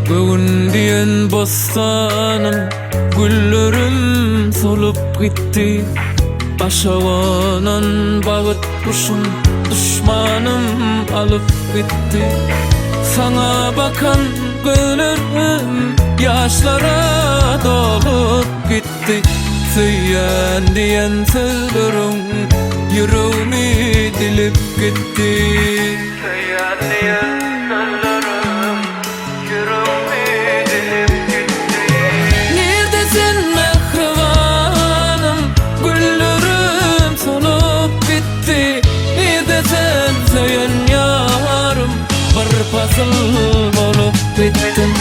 Bugün diyen bostanım, güllerim solup gitti. Aşavanan bağıt kuşum, düşmanım alıp gitti. Sana bakan gönlüm yaşlara dolup gitti. Söyleyen diyen sözlerim yüreğimi dilip gitti. Söyleyen diyen sözlerim yüreğimi dilip gitti. Neredesin mehribanım, güllerim solup gitti. Neredesin söyleyen yarım, bir fasıl bolup bittim.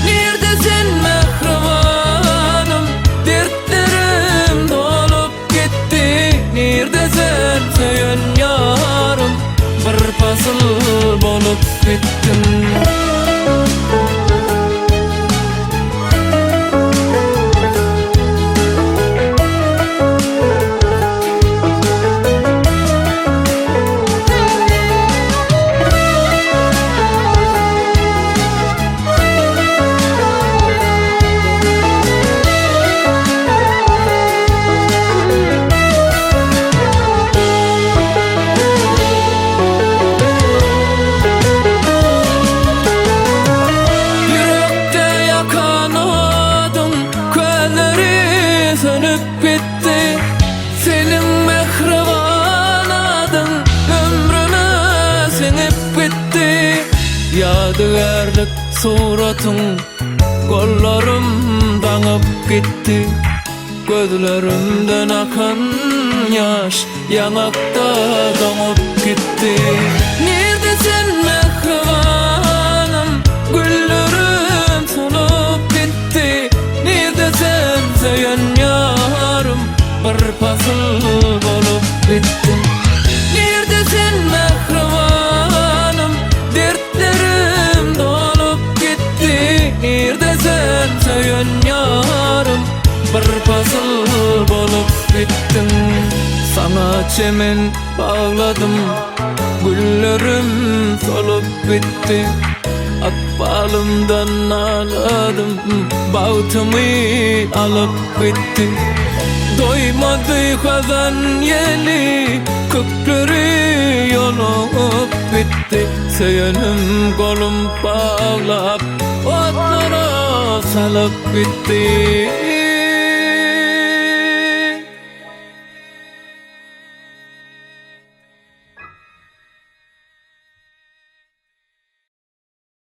Neredesin mehribanım, dertlerim dolup gitti. Neredesin söyleyen yarım, bir fasıl bolup bittim. Sönüp bitti senin mehriban adın, ömrüme sinip bitti. Yadigarlık suratın kollarım danıp gitti. Gözlerimden akan yaş yanakta damıp gitti. Neredesin mehribanım, güllerim solup gitti. Neredesin söyleyen yarım, bir fasıl bolup bittim. Neredesin mehribanım, dertlerim dolup gitti. Neredesin söyleyen yarım, bir fasıl bolup bittim. Sana çemen bağladım, güllerim solup bitti. Akbalımdan ağladım, bağıtımı alıp gitti. Doymadı kazan yeli, kökleri yolup bitti. Söylenim kolum bağlap, otlara salıp gitti.